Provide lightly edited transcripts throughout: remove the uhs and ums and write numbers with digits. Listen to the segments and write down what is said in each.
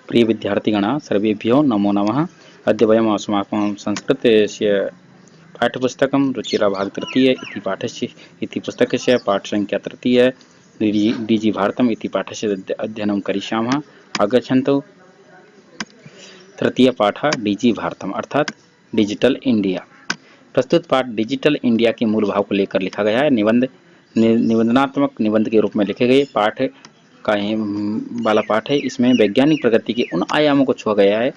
प्रिय विद्यार्थिगण सर्वेभ्यो नमो नमः। अद्य वयम् अस्माकं संस्कृतस्य पाठ्यपुस्तकं रुचिरा भाग तृतीय इति पुस्तकस्य पाठसंख्या तृतीय डीजी भारतम् इति पाठस्य अध्ययनं करिष्यामः। आगच्छन्तु। तृतीय पाठ डीजी भारतम अर्थात डिजिटल इंडिया। प्रस्तुत पाठ डिजिटल इंडिया के मूल भाव को लेकर लिखा गया है। निबंधनात्मक निबंध के रूप में लिखे गए पाठ का वाला पाठ है। इसमें वैज्ञानिक प्रगति के उन आयामों को छुआ गया है,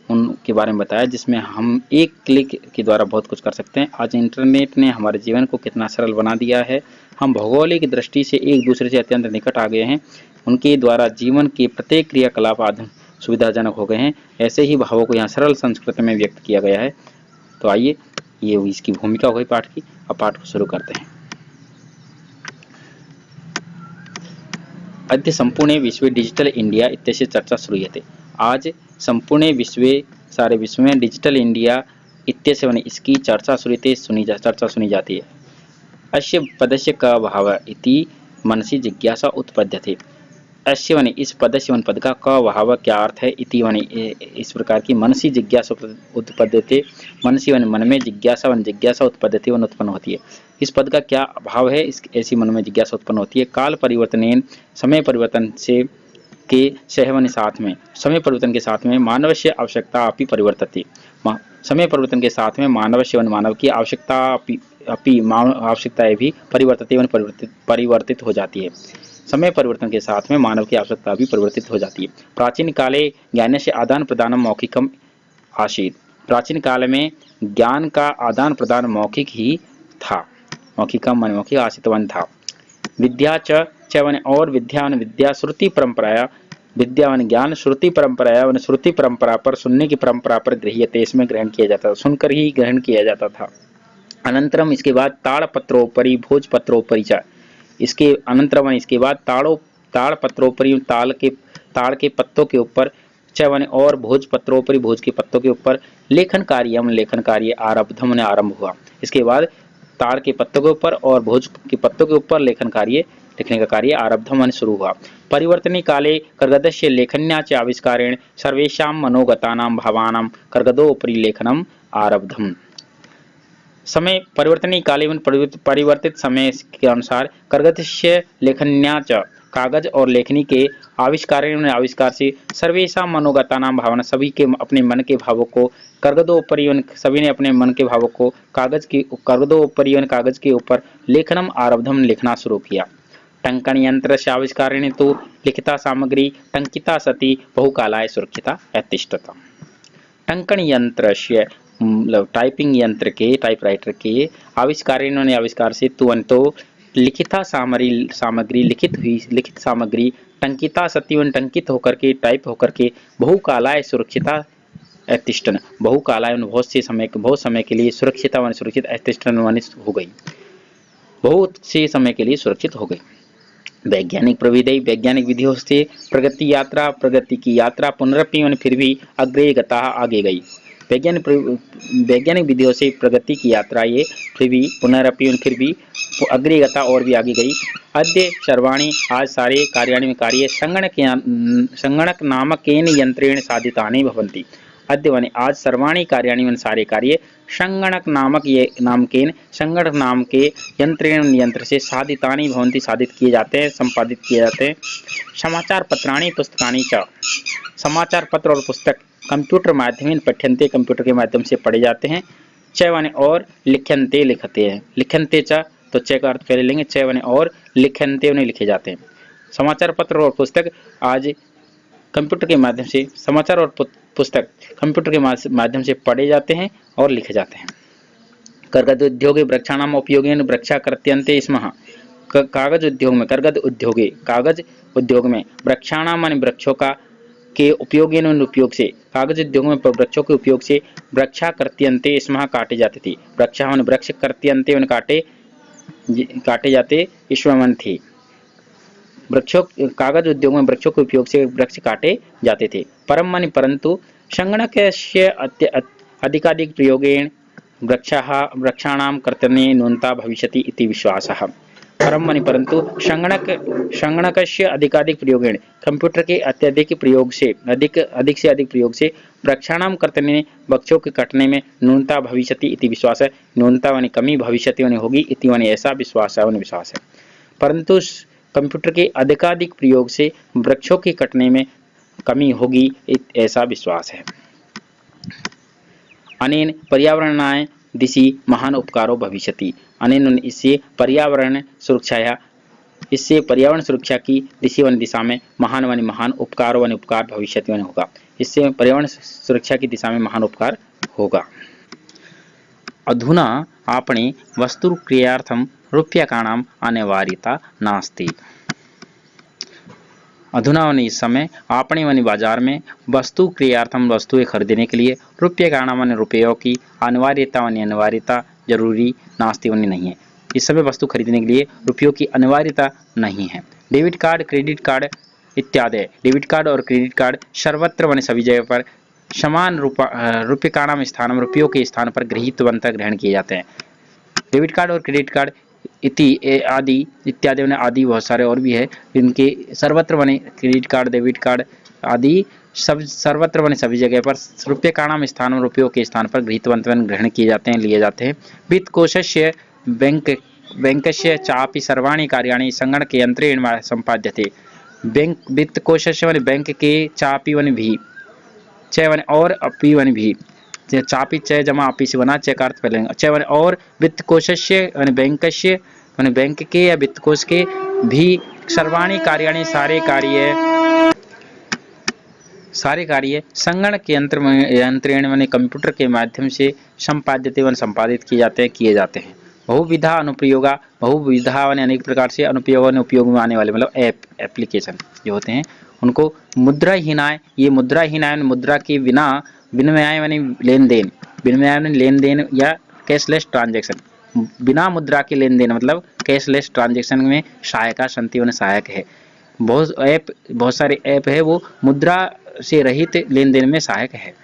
उनके बारे में बताया जिसमें हम एक क्लिक के द्वारा बहुत कुछ कर सकते हैं। आज इंटरनेट ने हमारे जीवन को कितना सरल बना दिया है। हम भौगोलिक दृष्टि से एक दूसरे से अत्यंत निकट आ गए हैं। उनके द्वारा जीवन के प्रत्येक क्रियाकलाप आधुनिक सुविधाजनक हो गए हैं। ऐसे ही भावों को यहाँ सरल संस्कृत में व्यक्त किया गया है। तो आइए, ये इसकी भूमिका हो गई पाठ की। अब पाठ को शुरू करते हैं। अद्य संपूर्ण विश्वे डिजिटल इंडिया इत्यस्य चर्चा श्रूयते। आज संपूर्ण विश्वे सारे विश्व में डिजिटल इंडिया इत्यस्य वने इसकी चर्चा श्रूयते चर्चा सुनी जाती है। अस्य पदस्य का भाव इति मनसि जिज्ञासा उत्पद्यते। अस्य वने इस पदस्य वन पद का भाव क्या अर्थ है, इति वने इस प्रकार की मनसी जिज्ञासा उत्पद्यते। मनसी वन मन में, जिज्ञासा वन जिज्ञासा उत्पद्यते वन उत्पन्न होती है। इस पद का क्या भाव है, इस ऐसी मन में जिज्ञासा उत्पन्न होती है। काल परिवर्तनेन समय परिवर्तन से के सहवन साथ में, समय परिवर्तन के साथ में मानवस्य आवश्यकता अपि परिवर्तते। समय परिवर्तन के साथ में मानवस्य वन मानव की आवश्यकता आवश्यकताएं भी परिवर्तते वन परिवर्तित हो जाती है। समय परिवर्तन के साथ में मानव की आवश्यकता भी परिवर्तित हो जाती है। प्राचीन काले ज्ञान से आदान प्रदान मौखिकम आसीत्। प्राचीन काल में ज्ञान का आदान प्रदान मौखिक ही था। मौखिकम मन मौखिक आसीतवन था। विद्या वन और विद्या वन विद्या श्रुति परंपराया, विद्या वन ज्ञान श्रुति परंपराया वन श्रुति परंपरा पर, सुनने की परंपरा पर गृह्यते, इसमें ग्रहण किया जाता था, सुनकर ही ग्रहण किया जाता था। अनंतरम इसके बाद ताड़पत्रोपरि भोजपत्रोपरि च, इसके अनंतरम इसके बाद ताड़पत्रोपरि ताड़ के पत्तों के ऊपर, वन और भोजपत्रोपरि भोज के पत्तों के ऊपर, लेखन कार्य आरब्धम ने आरंभ हुआ। इसके बाद ताड़ के पत्तों के ऊपर और भोज के पत्तों के ऊपर लिखने का कार्य आरब्धम ने शुरू हुआ। परिवर्तनी काले कर्गदस्य लेखन्या च आविष्कारेण सर्वेषां मनोगतानां भावानां कर्गदोपरि लेखनम आरब्धम। समय परिवर्तनीय काले परिवर्तित समय के अनुसार कर्गदस्य लेखन्या च कागज और लेखनी के आविष्कार से सर्वेषां मनोगतानां भावना, सभी के अपने मन के भावों को, कर्गदोपरि सभी ने अपने मन के भावों को कर्गदोपरि कागज के ऊपर लेखनम आरब्धम लिखना शुरू किया। टंकन यंत्र से आविष्कारेण तो लिखिता सामग्री टंकिता सती बहुकालाय सुरक्षिता अतिष्ठता। टंकन यंत्र से टाइपिंग यंत्र के, टाइपराइटर के आविष्कार से तो लिखिता सामग्री लिखित सामग्री टंकिता सती टंकित होकर के, टाइप होकर के, बहुकालाय सुरक्षिता अतिष्ठन, बहुकालाय बहुत समय के लिए, सुरक्षिता वन सुरक्षित, अतिष्ठन हो गई, बहुत से समय के लिए सुरक्षित हो गई। वैज्ञानिक प्रविधि, वैज्ञानिक विधियों से प्रगति की यात्रा पुनरपि फिर भी अग्रे गता आगे गई। वैज्ञानिक विधियों से प्रगति की यात्रा ये फिर भी पुनरपि फिर भी अग्रे गता और भी आगे गई। अद्य सर्वाणि, आज सारे कार्य संगणक नामकेन यंत्रेण साधितानि भवन्ति। अद्य वने आज सर्वाणि कार्याणि सारे कार्य संगणक नाम के यंत्र से साधितानि भवन्ति, साधित किए जाते हैं, संपादित किए जाते हैं। समाचार पत्राणि पुस्तकानि च, समाचार पत्र और पुस्तक कंप्यूटर माध्यमेन पठ्यन्ते, कंप्यूटर के माध्यम से पढ़े जाते हैं। च वने और लिख्यन्ते लिखते हैं, लिख्यन्ते च तो च का अर्थ पहले लेंगे, च वने और लिख्यन्ते उन्हें लिखे जाते हैं। समाचार पत्र और पुस्तक आज कंप्यूटर के माध्यम से, समाचार और पुस्तक कंप्यूटर के माध्यम से पढ़े जाते हैं और लिखे जाते हैं। कर्गद उद्योगे वृक्षाणाम उपयोगेन वृक्षा कर्त्यन्ते स्मः। कागज उद्योग में, कागज उद्योग में वृक्षाणाम माने वृक्षों का के उपयोगेन उपयोग से, कागज उद्योग में वृक्षों के उपयोग से वृक्षा कर्त्यन्ते स्मः काटे जाते थे। वृक्षा वन वृक्ष कर्त्यन्ते वन काटे जाते ईश्वरमन थे। वृक्षों, कागज उद्योग में वृक्षों के उपयोग से वृक्ष काटे जाते थे। परम माने परंतु संगणकस्य अधिकाधिक प्रयोगेण वृक्षाणां कर्तने न्यूनता भविष्यति इति विश्वासः। परम माने परंतु संगणकस्य अधिकाधिक प्रयोगेण कंप्यूटर के अत्यधिक प्रयोग से अधिक से अधिक प्रयोग से वृक्षाणां कर्तने वृक्षों के कटने में न्यूनता भविष्यति इति विश्वास है। न्यूनता वानी कमी भविष्यति वानी होगी इति वानी ऐसा विश्वास है विश्वास है। परंतु कंप्यूटर के अधिकाधिक प्रयोग से वृक्षों के कटने में कमी होगी ऐसा विश्वास है। अनेन पर्यावरणाय दिशि महान उपकारो भविष्यति। अनेन इससे पर्यावरण सुरक्षा की दिशा में महान उपकार भविष्यति में होगा। इससे पर्यावरण सुरक्षा की दिशा में महान उपकार होगा। अधुना आपणे वस्तु क्रियार्थम रूप्यकाणाम अनिवार्यता नास्ति। अधुना वनी इस समय आपणे वनी बाजार में वस्तु क्रियार्थम वस्तुएं खरीदने के लिए रूप्यकाणाम वनी रुपयों की अनिवार्यता जरूरी नास्ति वनी नहीं है। इस समय वस्तु खरीदने के लिए रुपयों की अनिवार्यता नहीं है। डेबिट कार्ड, क्रेडिट कार्ड इत्यादि। डेबिट कार्ड और क्रेडिट कार्ड सर्वत्र वनी सभी जगह पर समान रूप्यकाणाम स्थान रुपयों के स्थान पर गृहीतवन्तः ग्रहण किए जाते हैं। डेबिट कार्ड और क्रेडिट कार्ड आदि इत्यादि में आदि बहुत सारे और भी है। इनके सर्वत्र बने क्रेडिट कार्ड, डेबिट कार्ड आदि सब सर्वत्र बने सभी जगह पर रूप्यकाणाम स्थान में रुपयों के स्थान पर गृहीतवन्तः ग्रहण किए जाते हैं, लिए जाते हैं। वित्तकोशस्य बैंकस्य चापि सर्वाणि कार्याणि संगणकयंत्रेण संपाद्यते। वित्तकोशस्य माने बैंक के चापि वनि भी च वनि और अपि वनि भी चापि च जमा अपि से बना च का अर्थ पहले च वनि और वित्तकोशस्य वनि बैंकस्य वनि बैंक के या वित्तकोश के भी सर्वाणि कार्याणि सारे कार्य संगणक यंत्रेण माने कंप्यूटर के माध्यम से संपादित व संपादित किए जाते हैं। बहुविधा अनुप्रयोगा माने अनेक प्रकार से उपयोग में आने वाले मतलब एप्लीकेशन जो होते हैं उनको मुद्राहीनाय। ये मुद्राहीनाय मुद्रा के बिना विनिमय माने लेन देन या कैशलेस ट्रांजैक्शन। बिना मुद्रा के लेन देन मतलब कैशलेस ट्रांजैक्शन में सहायक है। बहुत सारे ऐप है वो मुद्रा से रहित लेन देन में सहायक है।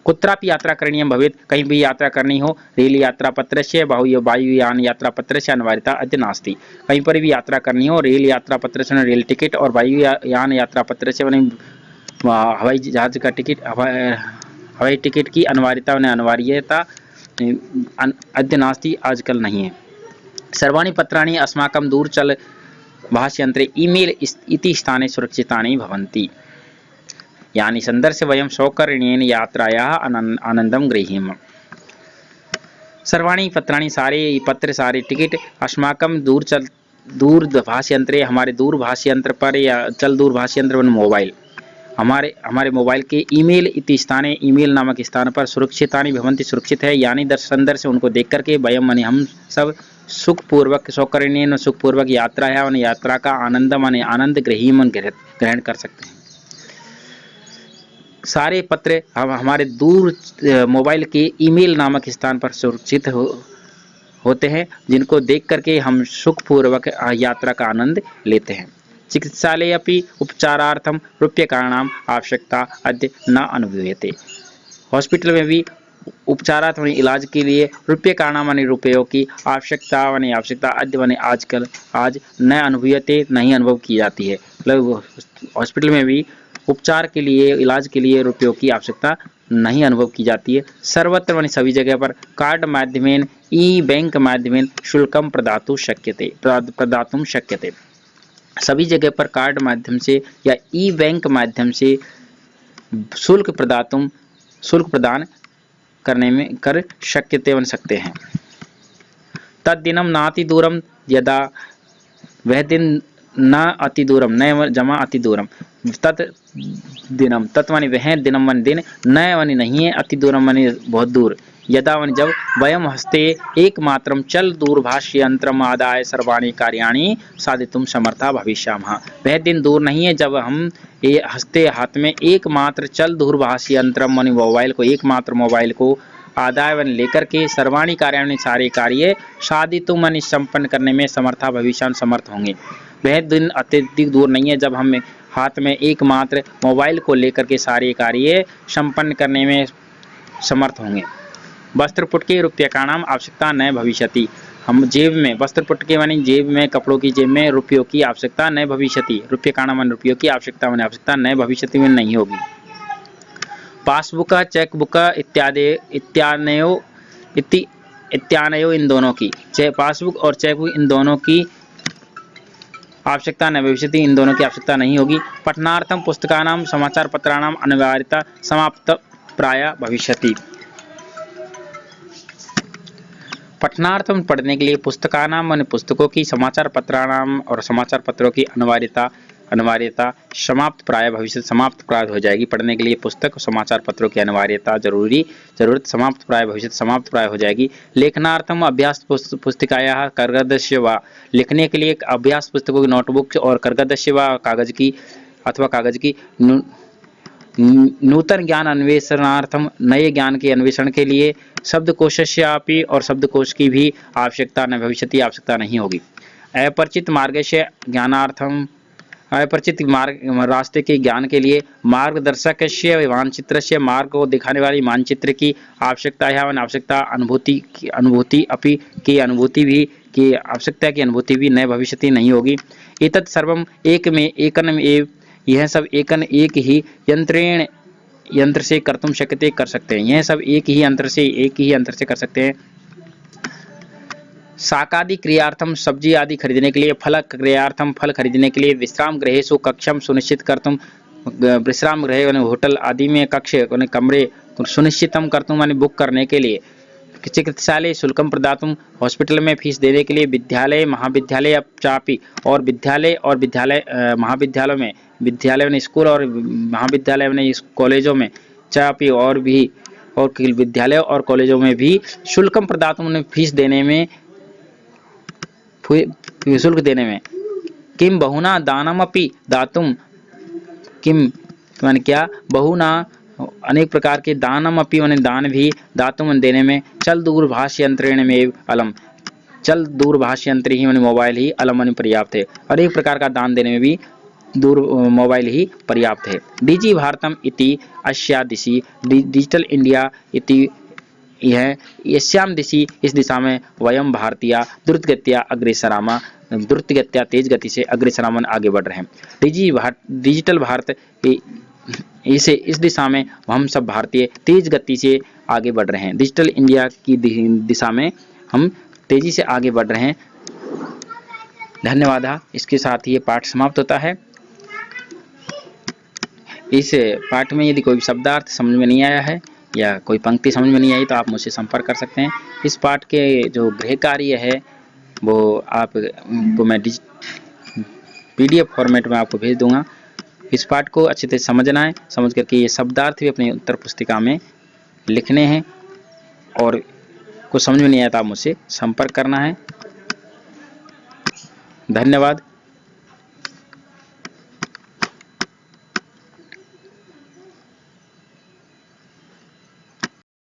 कुत्रापि यात्रा करणीय भवेत्, कहीं भी यात्रा करनी हो, रेल यात्रा पत्र से वायुयान यात्रा पत्र से अनिवार्यता अद्य नास्ति। कहीं पर भी यात्रा करनी हो, रेल यात्रा पत्र से रेल टिकट और वायुयान यात्रा पत्र से हवाई जहाज का टिकट हवाई टिकट की अनिवार्यता अद्य नास्ति आजकल नहीं है। सर्वाणि पत्राणि अस्माकं दूरचल भाषयंत्रे ईमेल इति स्थाने सुरक्षितानि भवन्ति। यानी संदर्श वयं सौकर्येण यात्रायाः आनंदं गृहीम। सर्वाणि पत्राणि सारे पत्र सारे टिकट अस्माकं दूरभाष यंत्रे हमारे दूरभाष यंत्र पर या चल दूरभाष यंत्र मोबाइल हमारे मोबाइल के ईमेल इति स्थाने ईमेल नामक स्थान पर सुरक्षितानि भवन्ति सुरक्षित है। यानी दर्शन से उनको देख करके वयं माने हम सब सुखपूर्वक सौकर्येण सुखपूर्वक यात्रा का आनंद ग्रहण कर सकते हैं। सारे पत्र हमारे दूर मोबाइल के ईमेल नामक स्थान पर सुरक्षित होते हैं जिनको देख करके हम सुखपूर्वक यात्रा का आनंद लेते हैं। चिकित्सालय अपि उपचारार्थम रूप्यकाणाम आवश्यकता अद्य न अनुभूयते। हॉस्पिटल में भी उपचारार्थ इलाज के लिए रूप्यकाणाम रुपयों की आवश्यकता अद्य आज न अनुभूयते नहीं अनुभव की जाती है। मतलब हॉस्पिटल में भी उपचार के लिए इलाज के लिए रुपयों की आवश्यकता नहीं अनुभव की जाती है। सर्वत्र सभी जगह पर कार्ड माध्यमेन ई बैंक माध्यमेन शुल्कम प्रदातुं शक्यते। सभी जगह पर कार्ड माध्यम से या ई बैंक माध्यम से शुल्क प्रदान करने में कर शक्यते बन सकते हैं। तद्दिनम नाति दूरम यदा वह दिन न अति दूरम न जमा अति दूरम तत् मानी वह दिनम वन दिन न वनी नहीं है अति दूरम वनी बहुत दूर यदा वनी जब वयम हस्ते एकमात्रम चल दूरभाष यंत्रम आदाय सर्वाणि कार्याणि साधितुम समर्था भविष्यामः। वह दिन दूर नहीं है जब हम ये हस्ते हाथ में एकमात्र चल दूरभाष यंत्रम वनी मोबाइल को आदाय वन लेकर के सर्वाणि कार्याणि सारे कार्य साधितुम वनी संपन्न करने में समर्था भविष्याम समर्थ होंगे। वह दिन अत्यधिक दूर नहीं है जब हम हाथ में एकमात्र मोबाइल को लेकर के सारे कार्य संपन्न करने में समर्थ होंगे। वस्त्रपुटके रूप्यकाणाम आवश्यकता न भविष्यति। हम जेब में, वस्त्र पुटके मानी जेब में, कपड़ों की जेब में, रुपयों की आवश्यकता न भविष्यति, रुपये काना मन रुपयों की आवश्यकता माने आवश्यकता न भविष्यति में नहीं होगी। पासबुक, चेकबुक इत्यादि इत्यानयो इन दोनों की, पासबुक और चेकबुक इन दोनों की आवश्यकता न भविष्यति, इन दोनों की आवश्यकता नहीं होगी। पठनार्थम पुस्तकानां समाचार पत्राणाम अनिवार्यता समाप्त प्राय भविष्यति। पठनार्थम पढ़ने के लिए, पुस्तकानाम माने पुस्तकों की, समाचार पत्राणाम और समाचार पत्रों की अनिवार्यता समाप्त प्राय भविष्य, समाप्त प्राय हो जाएगी। पढ़ने के लिए पुस्तक, समाचार पत्रों की अनिवार्यता जरूरत समाप्त प्राय भविष्य, समाप्त प्राय हो जाएगी। लेखनार्थम अभ्यास पुस्तिकायाः कर्गदस्य व, लिखने के लिए अभ्यास पुस्तकों की, नोटबुक और कर्गदस्य व कागज की अथवा कागज की, नूतन ज्ञान अन्वेषणार्थम, नए ज्ञान के अन्वेषण के लिए, शब्दकोशस्यापि और शब्दकोश की भी आवश्यकता न भविष्यति, आवश्यकता नहीं होगी। अपरिचित मार्गस्य ज्ञानार्थम, अपरिचित मार्ग रास्ते के ज्ञान के लिए, मार्गदर्शकस्य मानचित्रस्य, मार्ग को दिखाने वाली मानचित्र की आवश्यकता है, आवश्यकता अनुभूति अपि की अनुभूति भी की आवश्यकता की अनुभूति भी न भविष्यति नहीं होगी। एतत् सर्वम एकन एव, यह सब एक ही यंत्र से कर्तुम शक्यते, कर सकते हैं। यह सब एक ही यंत्र से कर सकते हैं। शाकादि क्रियार्थम, सब्जी आदि खरीदने के लिए, फल क्रियार्थम, फल खरीदने के लिए, विश्राम गृहेषु कक्षम सुनिश्चित कर्तुम, विश्राम गृह यानी होटल आदि में कक्ष यानी कमरे सुनिश्चितम कर्तुम माने बुक करने के लिए, चिकित्सालय शुल्कम प्रदातुम, हॉस्पिटल में फीस देने के लिए, विद्यालय महाविद्यालय चापी, और विद्यालय महाविद्यालयों में, विद्यालय में स्कूल और महाविद्यालय में कॉलेजों में, चापी और विद्यालय और कॉलेजों में भी, शुल्कम प्रदातुम ने फीस देने में, शुल्क देने में, किम बहुना दानमपि दातुम, किम माने क्या, बहुना अनेक प्रकार के, दानमपि माने दान भी, दातुम देने में, चल दूरभाष यंत्रेण में अलम, चल दूरभाष यंत्र ही माने मोबाइल ही, अलम माने पर्याप्त है, अनेक प्रकार का दान देने में भी मोबाइल ही पर्याप्त है। डिजी भारतम इति अस्या दिशि, डिजिटल इंडिया इति यह यस्याम दिशि, इस दिशा में, वयम भारतीय द्रुतगत्या अग्रेसरामा, द्रुतगत्या तेज गति से अग्रेसरामन आगे बढ़ रहे हैं। डिजिटल भारत इस दिशा में हम सब भारतीय तेज गति से आगे बढ़ रहे हैं। डिजिटल इंडिया की दिशा में हम तेजी से आगे बढ़ रहे हैं। धन्यवाद। इसके साथ ये पाठ समाप्त होता है। इस पाठ में यदि कोई शब्दार्थ समझ में नहीं आया है या कोई पंक्ति समझ में नहीं आई तो आप मुझसे संपर्क कर सकते हैं। इस पाठ के जो गृह कार्य है वो आपको मैं PDF फॉर्मेट में आपको भेज दूंगा। इस पाठ को अच्छे से समझना है, समझ करके ये शब्दार्थ भी अपनी उत्तर पुस्तिका में लिखने हैं और कुछ समझ में नहीं आया तो आप मुझसे संपर्क करना है। धन्यवाद।